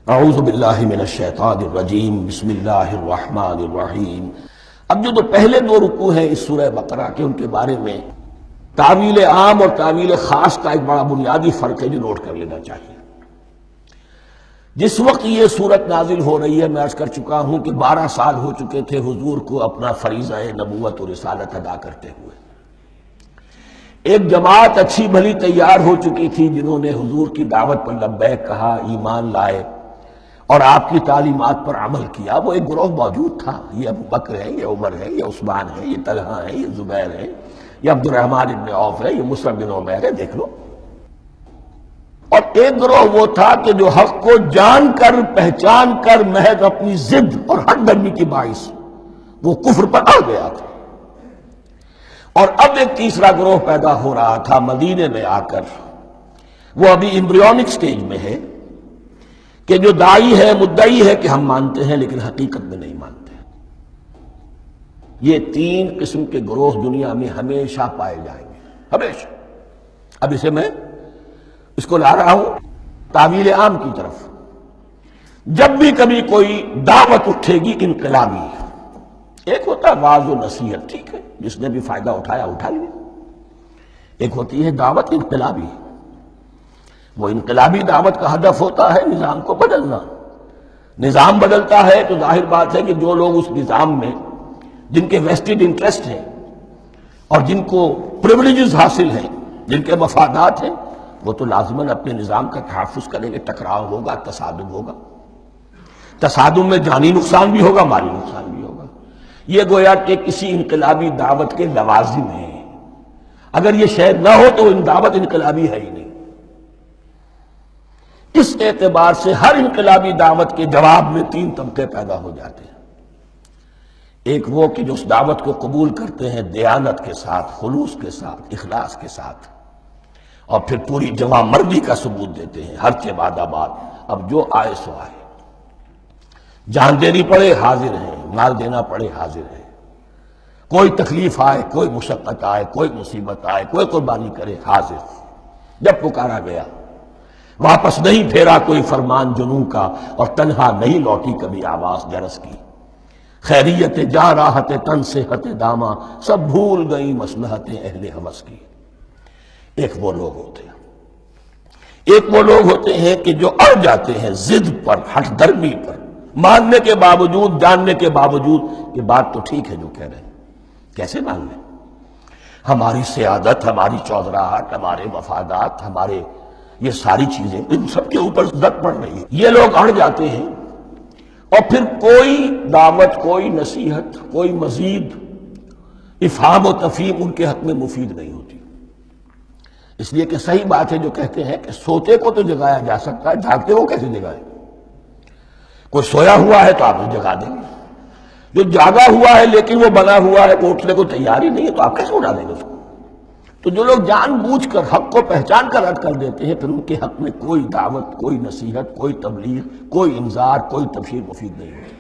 اعوذ باللہ من الشیطان الرجیم بسم اللہ الرحمن الرحیم۔ اب جو پہلے دو رکوع ہیں اس سورہ بقرہ کے، ان کے بارے میں تعویل عام اور تعویل خاص کا ایک بڑا بنیادی فرق ہے جو نوٹ کر لینا چاہیے۔ جس وقت یہ صورت نازل ہو رہی ہے، میں عرض کر چکا ہوں کہ 12 سال ہو چکے تھے حضور کو اپنا فریضہ نبوت و رسالت ادا کرتے ہوئے۔ ایک جماعت اچھی بھلی تیار ہو چکی تھی جنہوں نے حضور کی دعوت پر لبیک کہا، ایمان لائے اور آپ کی تعلیمات پر عمل کیا۔ وہ ایک گروہ موجود تھا، یہ ابو بکر ہے، یہ عمر ہے، یہ عثمان ہے، یہ طلحہ ہے، یہ زبیر ہے، یہ عبد الرحمن بن عوف ہے، یہ مصعب بن عمیر ہے، دیکھ لو۔ اور ایک گروہ وہ تھا کہ جو حق کو جان کر پہچان کر محض اپنی ضد اور ہٹ درمی کی باعث وہ کفر پر اڑ گیا تھا۔ اور اب ایک تیسرا گروہ پیدا ہو رہا تھا مدینے میں آ کر، وہ ابھی ایمبریونک سٹیج میں ہے کہ جو داعی ہے، مدعی ہے کہ ہم مانتے ہیں لیکن حقیقت میں نہیں مانتے۔ یہ 3 قسم کے گروہ دنیا میں ہمیشہ پائے جائیں گے، ہمیشہ۔ اب میں اس کو لا رہا ہوں تعویل عام کی طرف۔ جب بھی کبھی کوئی دعوت اٹھے گی انقلابی، ایک ہوتا ہے واعظ و نصیحت، ٹھیک ہے، جس نے بھی فائدہ اٹھایا اٹھا لیا۔ ایک ہوتی ہے دعوت انقلابی، وہ انقلابی دعوت کا ہدف ہوتا ہے نظام کو بدلنا۔ نظام بدلتا ہے تو ظاہر بات ہے کہ جو لوگ اس نظام میں جن کے ویسٹڈ انٹرسٹ ہیں اور جن کو پریولیجز حاصل ہیں، جن کے مفادات ہیں، وہ تو لازماً اپنے نظام کا تحفظ کریں گے۔ ٹکراؤ ہوگا، تصادم ہوگا، تصادم میں جانی نقصان بھی ہوگا، مالی نقصان بھی ہوگا۔ یہ گویا کہ کسی انقلابی دعوت کے لوازم ہیں۔ اگر یہ شے نہ ہو تو دعوت انقلابی ہے ہی نہیں۔ اس اعتبار سے ہر انقلابی دعوت کے جواب میں 3 طبقے پیدا ہو جاتے ہیں۔ ایک وہ کہ جو اس دعوت کو قبول کرتے ہیں دیانت کے ساتھ، خلوص کے ساتھ، اخلاص کے ساتھ، اور پھر پوری جواں مردی کا ثبوت دیتے ہیں، ہر چہ بعد آباد، اب جو آئے سو آئے، جان دینی پڑے حاضر ہیں، مال دینا پڑے حاضر ہیں، کوئی تکلیف آئے، کوئی مشقت آئے، کوئی مصیبت آئے، کوئی قربانی کرے، حاضر۔ جب پکارا گیا واپس نہیں پھیرا کوئی فرمان جنوں کا، اور تنہا نہیں لوٹی کبھی آواز جرس کی۔ خیریت جا راحت تن صحت داما، سب بھول گئی مصلحت اہل ہوس کی۔ ایک وہ لوگ ہوتے ہیں، ایک وہ لوگ ہوتے ہیں کہ جو اڑ جاتے ہیں ضد پر، ہٹ درمی پر، ماننے کے باوجود، جاننے کے باوجود کہ بات تو ٹھیک ہے جو کہہ رہے ہیں، کیسے مان لیں؟ ہماری سیادت، ہماری چودراہٹ، ہمارے مفادات، ہمارے یہ ساری چیزیں ان سب کے اوپر زد پڑ رہی ہے۔ یہ لوگ اڑ جاتے ہیں اور پھر کوئی دعوت، کوئی نصیحت، کوئی مزید افہام و تفہیم ان کے حق میں مفید نہیں ہوتی۔ اس لیے کہ صحیح بات ہے جو کہتے ہیں کہ سوتے کو تو جگایا جا سکتا ہے، جاگتے کو کیسے جگائے؟ کوئی سویا ہوا ہے تو آپ اسے جگا دیں گے، جو جاگا ہوا ہے لیکن وہ بنا ہوا ہے، وہ اٹھنے کو تیار ہی نہیں ہے، تو آپ کیسے اٹھا دیں گے اس کو؟ تو جو لوگ جان بوجھ کر حق کو پہچان کر رد کر دیتے ہیں، پھر ان کے حق میں کوئی دعوت، کوئی نصیحت، کوئی تبلیغ، کوئی انذار، کوئی تبشیر مفید نہیں ہوتی۔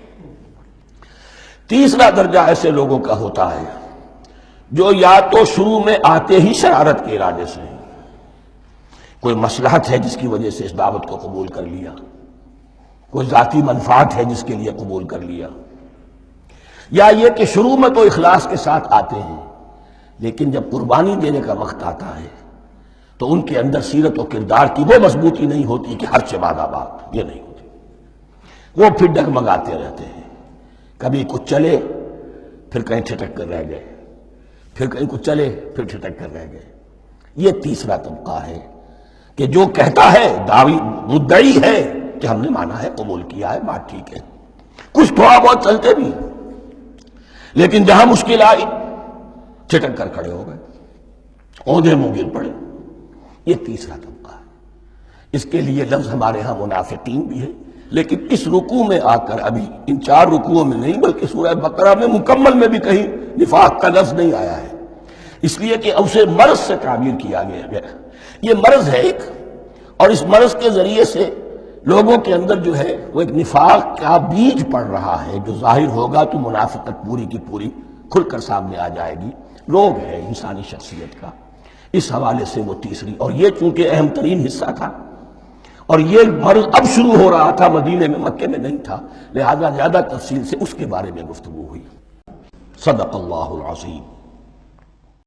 تیسرا درجہ ایسے لوگوں کا ہوتا ہے جو یا تو شروع میں آتے ہی شرارت کے ارادے سے، کوئی مصلحت ہے جس کی وجہ سے اس دعوت کو قبول کر لیا، کوئی ذاتی منفعت ہے جس کے لیے قبول کر لیا، یا یہ کہ شروع میں تو اخلاص کے ساتھ آتے ہیں لیکن جب قربانی دینے کا وقت آتا ہے تو ان کے اندر سیرت و کردار کی وہ مضبوطی نہیں ہوتی کہ ہر چہ بعد آباد، یہ نہیں ہوتی۔ وہ پھر ڈگمگاتے رہتے ہیں، کبھی کچھ چلے پھر کہیں ٹھٹک کر رہ گئے، پھر کہیں کچھ چلے پھر ٹھٹک کر رہ گئے۔ یہ تیسرا طبقہ ہے کہ جو کہتا ہے، دعوی مدعی ہے کہ ہم نے مانا ہے، قبول کیا ہے، بات ٹھیک ہے، کچھ تھوڑا بہت چلتے بھی، لیکن جہاں مشکل آئی چھٹک کر کھڑے ہو گئے، اوندھے منہ گر پڑے۔ یہ تیسرا طبقہ ہے۔ اس کے لیے لفظ ہمارے ہاں منافقین بھی ہے، لیکن اس رکوع میں آ کر، ابھی ان 4 رکوعوں میں نہیں بلکہ سورہ بقرہ میں مکمل میں بھی کہیں نفاق کا لفظ نہیں آیا ہے، اس لیے کہ اسے مرض سے تعبیر کیا گیا۔ یہ مرض ہے ایک، اور اس مرض کے ذریعے سے لوگوں کے اندر جو ہے وہ ایک نفاق کا بیج پڑ رہا ہے، جو ظاہر ہوگا تو منافقت پوری کی پوری کھل کر سامنے آ جائے گی۔ روگ ہے انسانی شخصیت کا، اس حوالے سے وہ تیسری، اور یہ چونکہ اہم ترین حصہ تھا اور یہ مرض اب شروع ہو رہا تھا، مدینے میں، مکے میں نہیں تھا، لہذا زیادہ تفصیل سے اس کے بارے میں گفتگو ہوئی۔ صدق اللہ العظیم۔